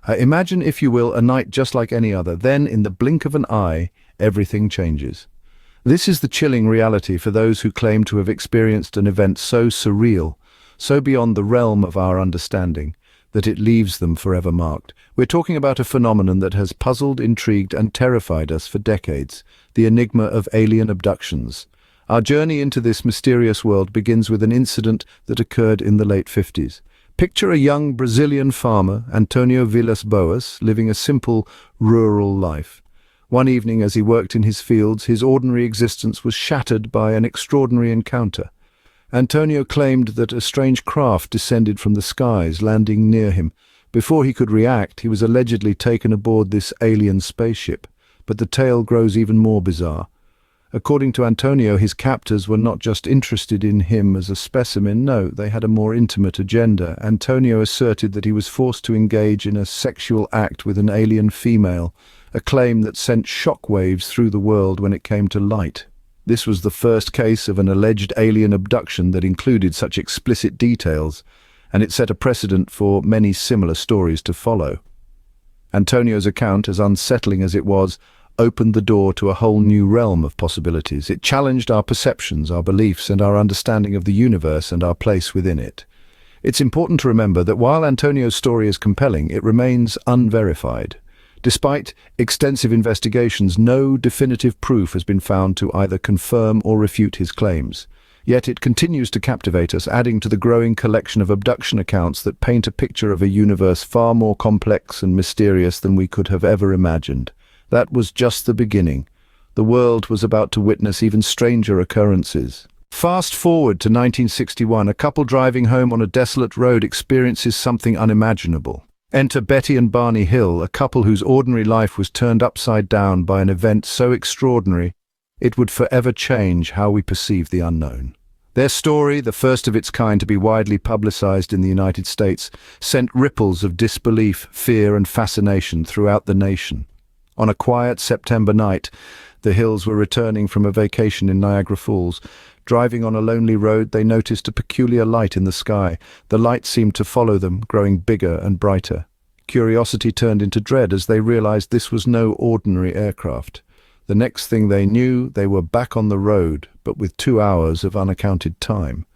Imagine, if you will, a night just like any other. Then, in the blink of an eye, everything changes. This is the chilling reality for those who claim to have experienced an event so surreal, so beyond the realm of our understanding, that it leaves them forever marked. We're talking about a phenomenon that has puzzled, intrigued, and terrified us for decades, the enigma of alien abductions. Our journey into this mysterious world begins with an incident that occurred in the late 50s. Picture a young Brazilian farmer, Antonio Villas-Boas, living a simple, rural life. One evening, as he worked in his fields, his ordinary existence was shattered by an extraordinary encounter. Antonio claimed that a strange craft descended from the skies, landing near him. Before he could react, he was allegedly taken aboard this alien spaceship. But the tale grows even more bizarre. According to Antonio, his captors were not just interested in him as a specimen, no, they had a more intimate agenda. Antonio asserted that he was forced to engage in a sexual act with an alien female, a claim that sent shockwaves through the world when it came to light. This was the first case of an alleged alien abduction that included such explicit details, and it set a precedent for many similar stories to follow. Antonio's account, as unsettling as it was, opened the door to a whole new realm of possibilities. It challenged our perceptions, our beliefs, and our understanding of the universe and our place within it. It's important to remember that while Antonio's story is compelling, it remains unverified. Despite extensive investigations, no definitive proof has been found to either confirm or refute his claims. Yet it continues to captivate us, adding to the growing collection of abduction accounts that paint a picture of a universe far more complex and mysterious than we could have ever imagined. That was just the beginning. The world was about to witness even stranger occurrences. Fast forward to 1961, a couple driving home on a desolate road experiences something unimaginable. Enter Betty and Barney Hill, a couple whose ordinary life was turned upside down by an event so extraordinary it would forever change how we perceive the unknown. Their story, the first of its kind to be widely publicized in the United States, sent ripples of disbelief, fear, and fascination throughout the nation. On a quiet September night, the Hills were returning from a vacation in Niagara Falls. Driving on a lonely road, they noticed a peculiar light in the sky. The light seemed to follow them, growing bigger and brighter. Curiosity turned into dread as they realized this was no ordinary aircraft. The next thing they knew, they were back on the road, but with 2 hours of unaccounted time.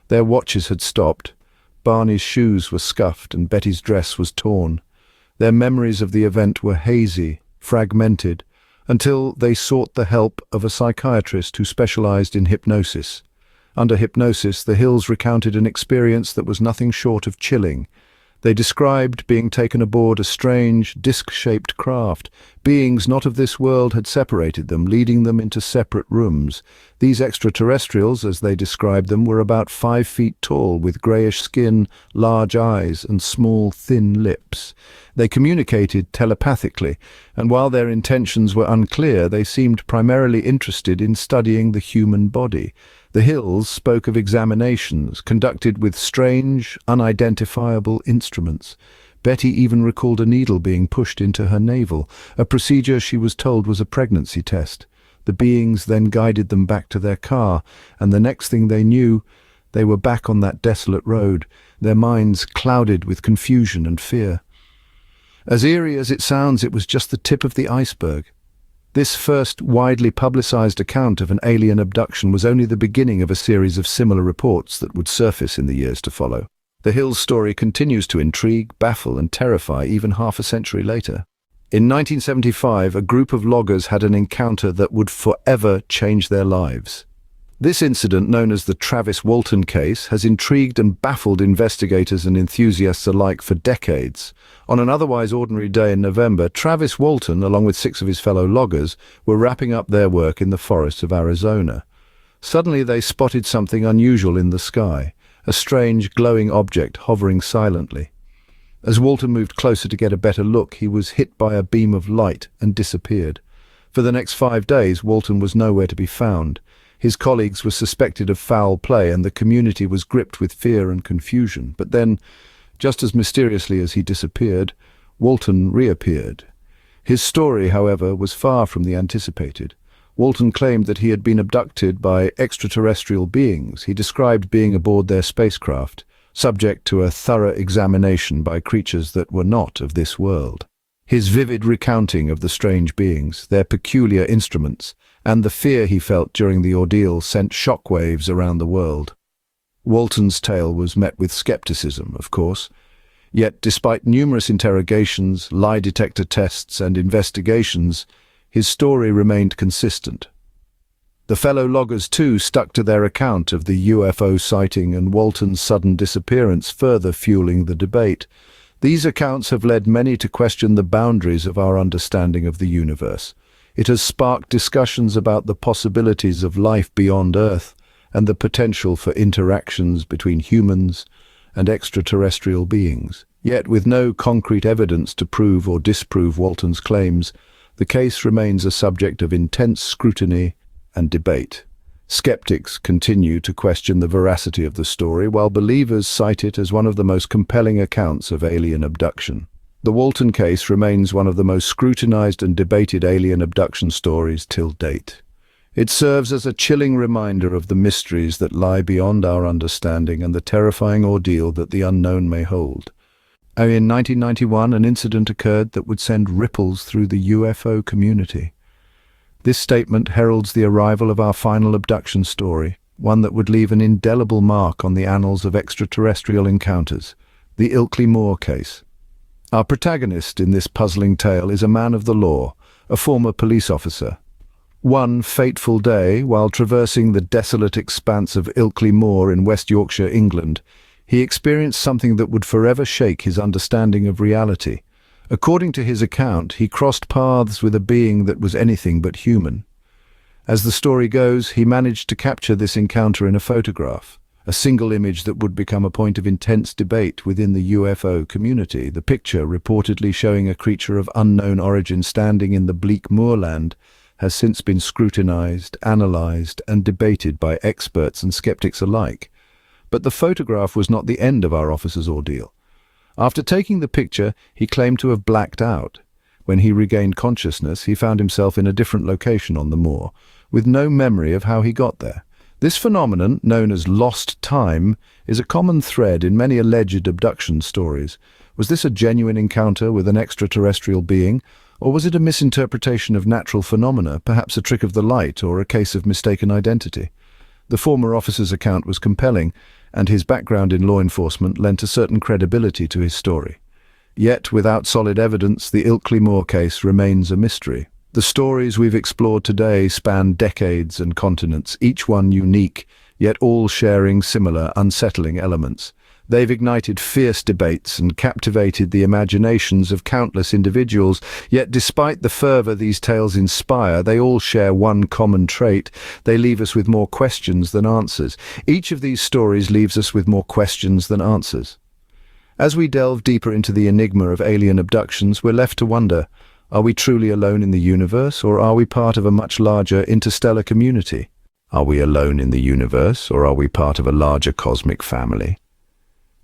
Their watches had stopped. Barney's shoes were scuffed and Betty's dress was torn. Their memories of the event were hazy, fragmented, until they sought the help of a psychiatrist who specialized in hypnosis. Under hypnosis, the Hills recounted an experience that was nothing short of chilling. They described being taken aboard a strange, disc-shaped craft. Beings not of this world had separated them, leading them into separate rooms. These extraterrestrials, as they described them, were about 5 feet tall, with greyish skin, large eyes, and small, thin lips. They communicated telepathically, and while their intentions were unclear, they seemed primarily interested in studying the human body. The Hills spoke of examinations conducted with strange, unidentifiable instruments. Betty even recalled a needle being pushed into her navel, a procedure she was told was a pregnancy test. The beings then guided them back to their car, and the next thing they knew, they were back on that desolate road, their minds clouded with confusion and fear. As eerie as it sounds, it was just the tip of the iceberg. This first widely publicized account of an alien abduction was only the beginning of a series of similar reports that would surface in the years to follow. The Hills story continues to intrigue, baffle, and terrify even half a century later. In 1975, a group of loggers had an encounter that would forever change their lives. This incident, known as the Travis Walton case, has intrigued and baffled investigators and enthusiasts alike for decades. On an otherwise ordinary day in November, Travis Walton, along with 6 of his fellow loggers, were wrapping up their work in the forests of Arizona. Suddenly they spotted something unusual in the sky, a strange, glowing object hovering silently. As Walton moved closer to get a better look, he was hit by a beam of light and disappeared. For the next 5 days, Walton was nowhere to be found. His colleagues were suspected of foul play, and the community was gripped with fear and confusion. But then, just as mysteriously as he disappeared, Walton reappeared. His story, however, was far from the anticipated. Walton claimed that he had been abducted by extraterrestrial beings. He described being aboard their spacecraft, subject to a thorough examination by creatures that were not of this world. His vivid recounting of the strange beings, their peculiar instruments, and the fear he felt during the ordeal sent shockwaves around the world. Walton's tale was met with skepticism, of course, yet despite numerous interrogations, lie detector tests, and investigations, his story remained consistent. The fellow loggers, too, stuck to their account of the UFO sighting and Walton's sudden disappearance, further fueling the debate. These accounts have led many to question the boundaries of our understanding of the universe. It has sparked discussions about the possibilities of life beyond Earth and the potential for interactions between humans and extraterrestrial beings. Yet, with no concrete evidence to prove or disprove Walton's claims, the case remains a subject of intense scrutiny and debate. Skeptics continue to question the veracity of the story, while believers cite it as one of the most compelling accounts of alien abduction. The Walton case remains one of the most scrutinized and debated alien abduction stories till date. It serves as a chilling reminder of the mysteries that lie beyond our understanding and the terrifying ordeal that the unknown may hold. In 1991, an incident occurred that would send ripples through the UFO community. This statement heralds the arrival of our final abduction story, one that would leave an indelible mark on the annals of extraterrestrial encounters, the Ilkley Moore case. Our protagonist in this puzzling tale is a man of the law, a former police officer. One fateful day, while traversing the desolate expanse of Ilkley Moor in West Yorkshire, England, he experienced something that would forever shake his understanding of reality. According to his account, he crossed paths with a being that was anything but human. As the story goes, he managed to capture this encounter in a photograph, a single image that would become a point of intense debate within the UFO community. The picture, reportedly showing a creature of unknown origin standing in the bleak moorland, has since been scrutinized, analyzed, and debated by experts and skeptics alike. But the photograph was not the end of our officer's ordeal. After taking the picture, he claimed to have blacked out. When he regained consciousness, he found himself in a different location on the moor, with no memory of how he got there. This phenomenon, known as lost time, is a common thread in many alleged abduction stories. Was this a genuine encounter with an extraterrestrial being, or was it a misinterpretation of natural phenomena, perhaps a trick of the light or a case of mistaken identity? The former officer's account was compelling, and his background in law enforcement lent a certain credibility to his story. Yet, without solid evidence, the Ilkley Moor case remains a mystery. The stories we've explored today span decades and continents, each one unique, yet all sharing similar, unsettling elements. They've ignited fierce debates and captivated the imaginations of countless individuals, yet despite the fervor these tales inspire, they all share one common trait: they leave us with more questions than answers. Each of these stories leaves us with more questions than answers. As we delve deeper into the enigma of alien abductions, we're left to wonder, are we truly alone in the universe, or are we part of a much larger interstellar community? Are we alone in the universe, or are we part of a larger cosmic family?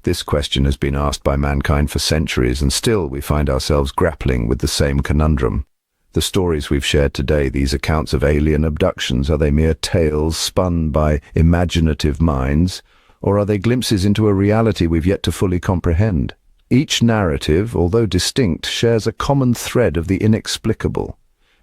This question has been asked by mankind for centuries, and still we find ourselves grappling with the same conundrum. The stories we've shared today, these accounts of alien abductions, are they mere tales spun by imaginative minds, or are they glimpses into a reality we've yet to fully comprehend? Each narrative, although distinct, shares a common thread of the inexplicable,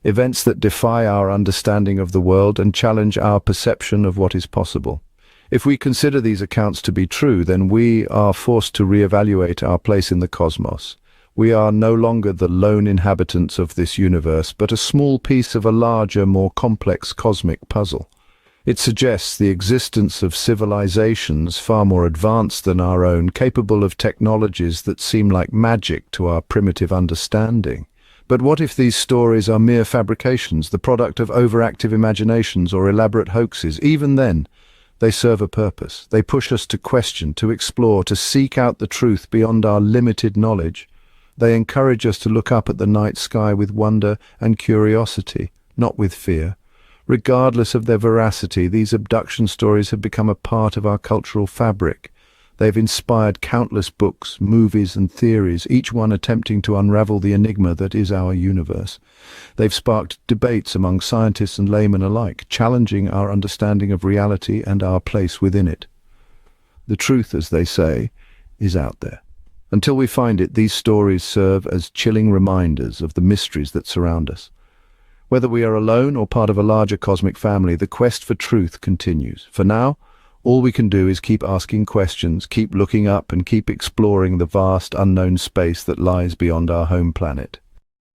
events that defy our understanding of the world and challenge our perception of what is possible. If we consider these accounts to be true, then we are forced to reevaluate our place in the cosmos. We are no longer the lone inhabitants of this universe, but a small piece of a larger, more complex cosmic puzzle. It suggests the existence of civilizations far more advanced than our own, capable of technologies that seem like magic to our primitive understanding. But what if these stories are mere fabrications, the product of overactive imaginations or elaborate hoaxes? Even then, they serve a purpose. They push us to question, to explore, to seek out the truth beyond our limited knowledge. They encourage us to look up at the night sky with wonder and curiosity, not with fear. Regardless of their veracity, these abduction stories have become a part of our cultural fabric. They've inspired countless books, movies, and theories, each one attempting to unravel the enigma that is our universe. They've sparked debates among scientists and laymen alike, challenging our understanding of reality and our place within it. The truth, as they say, is out there. Until we find it, these stories serve as chilling reminders of the mysteries that surround us. Whether we are alone or part of a larger cosmic family, the quest for truth continues. For now, all we can do is keep asking questions, keep looking up, and keep exploring the vast unknown space that lies beyond our home planet.